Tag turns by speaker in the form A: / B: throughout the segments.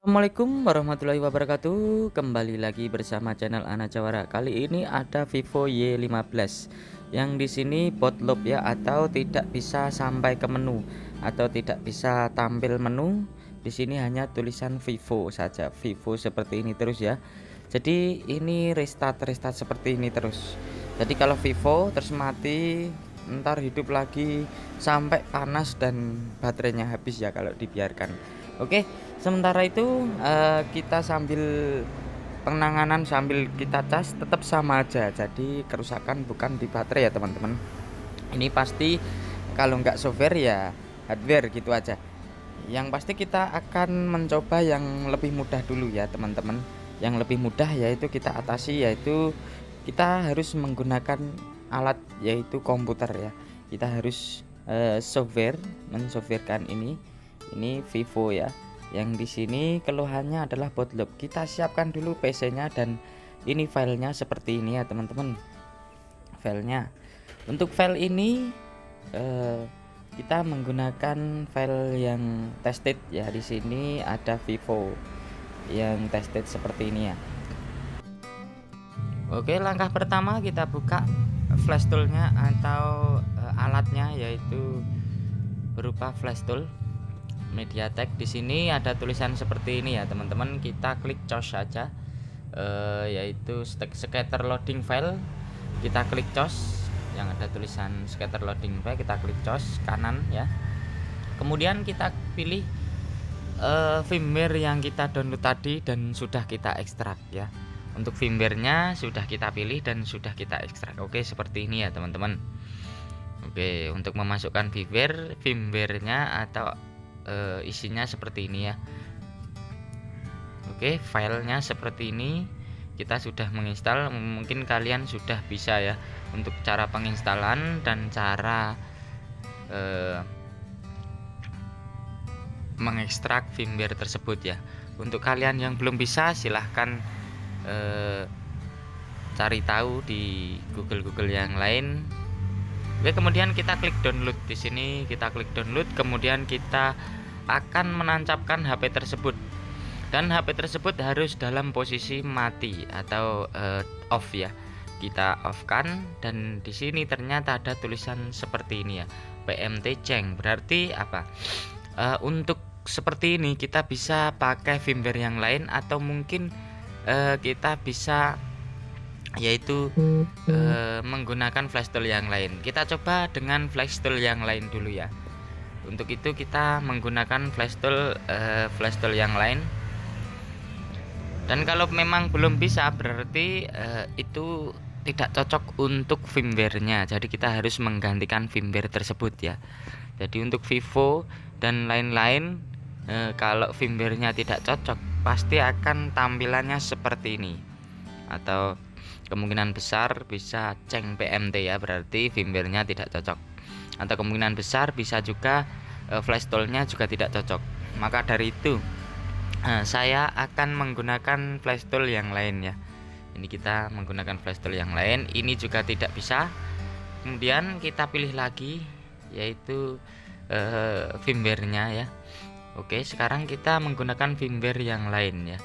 A: Assalamualaikum warahmatullahi wabarakatuh. Kembali lagi bersama channel Ana Jawara. Kali ini ada Vivo Y15 yang di sini bootloop ya, atau tidak bisa sampai ke menu atau tidak bisa tampil menu. Di sini hanya tulisan Vivo saja. Vivo seperti ini terus ya. Jadi ini restart seperti ini terus. Jadi kalau Vivo terus mati, ntar hidup lagi sampai panas dan baterainya habis ya kalau dibiarkan. Oke, sementara itu kita sambil penanganan sambil kita cas tetap sama aja. Jadi kerusakan bukan di baterai ya teman-teman. Ini pasti kalau nggak software ya hardware gitu aja. Yang pasti kita akan mencoba yang lebih mudah dulu ya teman-teman. Yang lebih mudah yaitu kita atasi, yaitu kita harus menggunakan alat yaitu komputer ya. Kita harus mensoftwarekan ini Vivo ya. Yang di sini keluhannya adalah bootloop. Kita siapkan dulu PC-nya dan ini filenya seperti ini ya teman-teman. Filenya. Untuk file ini kita menggunakan file yang tested ya. Di sini ada Vivo yang tested seperti ini ya. Oke, langkah pertama kita buka flash toolnya atau alatnya, yaitu berupa flash tool MediaTek. Di sini ada tulisan seperti ini ya teman-teman. Kita klik cos saja, yaitu scatter loading file. Kita klik cos yang ada tulisan scatter loading file, kita klik cos kanan ya. Kemudian kita pilih firmware yang kita download tadi dan sudah kita ekstrak ya. Untuk firmware-nya sudah kita pilih dan sudah kita ekstrak. Oke, seperti ini ya teman-teman. Oke, untuk memasukkan firmware-nya atau isinya seperti ini ya. Oke, filenya seperti ini. Kita sudah menginstal. Mungkin kalian sudah bisa ya untuk cara penginstalan dan cara mengekstrak firmware tersebut ya. Untuk kalian yang belum bisa, silahkan cari tahu di Google yang lain. Oke, kemudian kita klik download. Di sini kita klik download, kemudian kita akan menancapkan HP tersebut, dan HP tersebut harus dalam posisi mati atau off ya. Kita off kan, dan di sini ternyata ada tulisan seperti ini ya, PMT Ceng. Berarti apa? Untuk seperti ini kita bisa pakai firmware yang lain, atau mungkin kita bisa yaitu menggunakan flash tool yang lain. Kita coba dengan flash tool yang lain dulu ya. Untuk itu kita menggunakan flash tool yang lain. Dan kalau memang belum bisa, berarti itu tidak cocok untuk firmware-nya. Jadi kita harus menggantikan firmware tersebut ya. Jadi untuk Vivo dan lain-lain, kalau firmware-nya tidak cocok, pasti akan tampilannya seperti ini, atau kemungkinan besar bisa ceng PMT ya, berarti firmware-nya tidak cocok. Atau kemungkinan besar bisa juga flash tool-nya juga tidak cocok. Maka dari itu saya akan menggunakan flash tool yang lain ya. Ini kita menggunakan flash tool yang lain. Ini juga tidak bisa. Kemudian kita pilih lagi, yaitu firmware-nya ya. Oke, sekarang kita menggunakan firmware yang lain ya.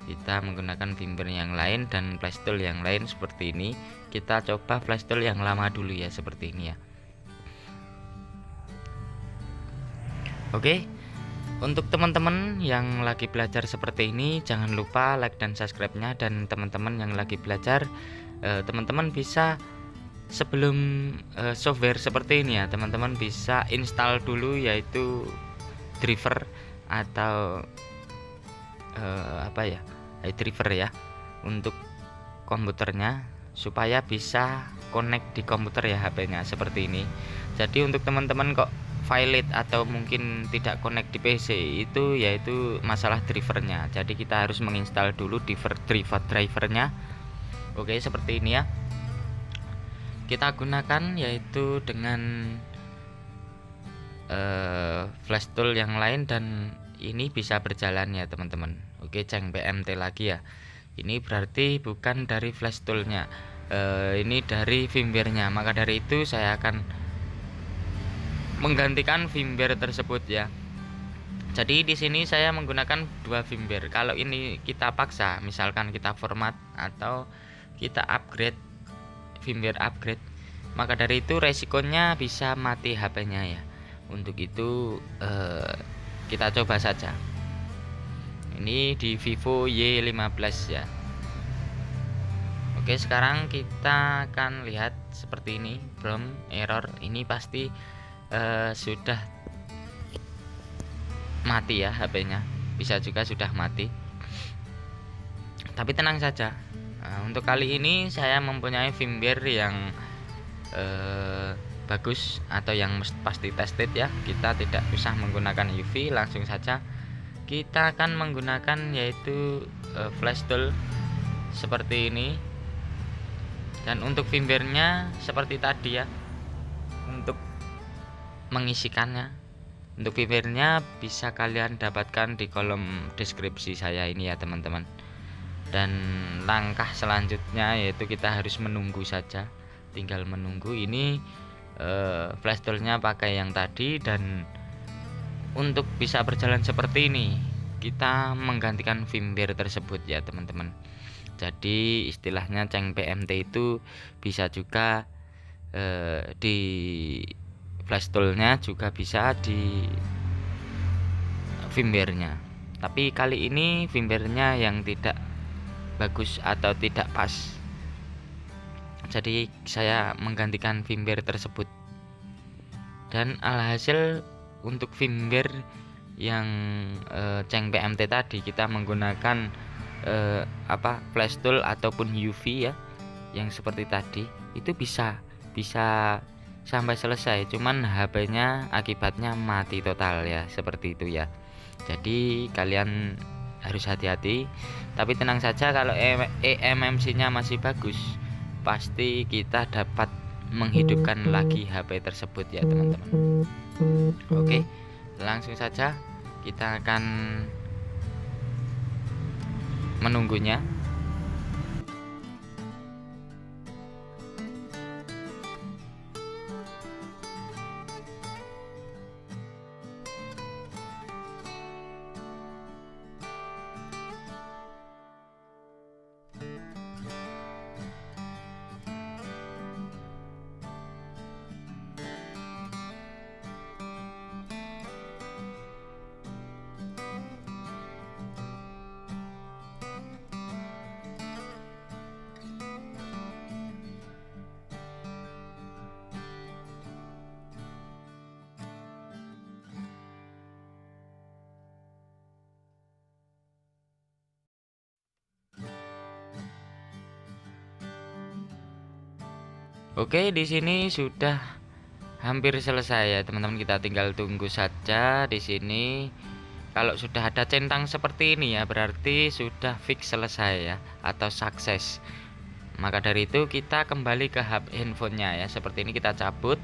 A: Kita menggunakan firmware yang lain dan flash tool yang lain seperti ini. Kita coba flash tool yang lama dulu ya, seperti ini ya. Oke, untuk teman-teman yang lagi belajar seperti ini, jangan lupa like dan subscribe-nya. Dan teman-teman yang lagi belajar, teman-teman bisa sebelum software seperti ini ya, teman-teman bisa install dulu yaitu driver atau driver ya, untuk komputernya, supaya bisa connect di komputer ya HP-nya seperti ini. Jadi untuk teman-teman kok valid atau mungkin tidak connect di PC, itu yaitu masalah drivernya. Jadi kita harus menginstal dulu drivernya. Oke, seperti ini ya. Kita gunakan yaitu dengan flash tool yang lain, dan ini bisa berjalan ya teman-teman. Oke, ceng PMT lagi ya. Ini berarti bukan dari flash toolnya, ini dari firmware-nya. Maka dari itu saya akan menggantikan firmware tersebut ya. Jadi di sini saya menggunakan dua firmware. Kalau ini kita paksa, misalkan kita format atau kita upgrade firmware upgrade, maka dari itu resikonya bisa mati HP-nya ya. Untuk itu kita coba saja. Ini di Vivo Y15 ya. Oke, sekarang kita akan lihat seperti ini, belum error. Ini pasti sudah mati ya HP-nya, bisa juga sudah mati. Tapi tenang saja. Untuk kali ini saya mempunyai firmware yang bagus atau yang pasti tested ya. Kita tidak usah menggunakan UV, langsung saja kita akan menggunakan yaitu flash tool seperti ini. Dan untuk firmware-nya seperti tadi ya. Untuk mengisikannya, untuk firmware-nya bisa kalian dapatkan di kolom deskripsi saya ini ya teman-teman. Dan langkah selanjutnya yaitu kita harus menunggu saja, tinggal menunggu. Ini flash tool-nya pakai yang tadi, dan untuk bisa berjalan seperti ini kita menggantikan firmware tersebut ya teman-teman. Jadi istilahnya ceng PMT itu bisa juga di flash tool-nya, juga bisa di firmware-nya. Tapi kali ini firmware-nya yang tidak bagus atau tidak pas. Jadi saya menggantikan firmware tersebut. Dan alhasil untuk firmware yang ceng PMT tadi kita menggunakan flash tool ataupun UV ya, yang seperti tadi itu bisa sampai selesai, cuman HP-nya akibatnya mati total ya, seperti itu ya. Jadi kalian harus hati-hati, tapi tenang saja, kalau eMMC-nya masih bagus pasti kita dapat menghidupkan lagi HP tersebut ya teman-teman. Oke, langsung saja kita akan menunggunya. Oke, di sini sudah hampir selesai ya teman-teman. Kita tinggal tunggu saja di sini. Kalau sudah ada centang seperti ini ya, berarti sudah fix selesai ya, atau sukses. Maka dari itu kita kembali ke handphonenya ya. Seperti ini kita cabut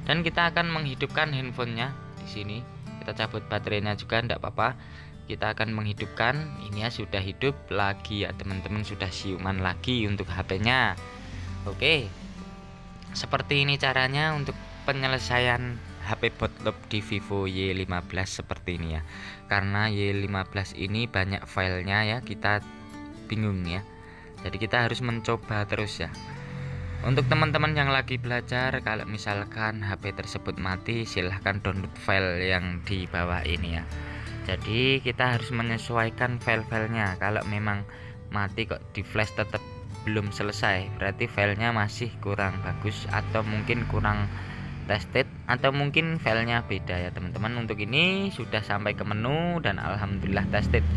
A: dan kita akan menghidupkan handphonenya di sini. Kita cabut baterainya juga enggak apa-apa. Kita akan menghidupkan. Ini ya sudah hidup lagi ya teman-teman, sudah siuman lagi untuk HP-nya. Oke. Seperti ini caranya untuk penyelesaian HP botlop di Vivo Y15 seperti ini ya. Karena Y15 ini banyak filenya ya, kita bingung ya. Jadi kita harus mencoba terus ya. Untuk teman-teman yang lagi belajar, kalau misalkan HP tersebut mati, silahkan download file yang di bawah ini ya. Jadi kita harus menyesuaikan file-filenya. Kalau memang mati kok di flash tetap belum selesai, berarti filenya masih kurang bagus, atau mungkin kurang tested, atau mungkin filenya beda ya teman-teman. Untuk ini sudah sampai ke menu dan alhamdulillah tested.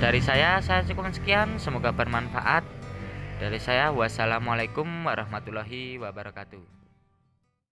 A: Dari saya cukup sekian, semoga bermanfaat. Dari saya, wassalamualaikum warahmatullahi wabarakatuh.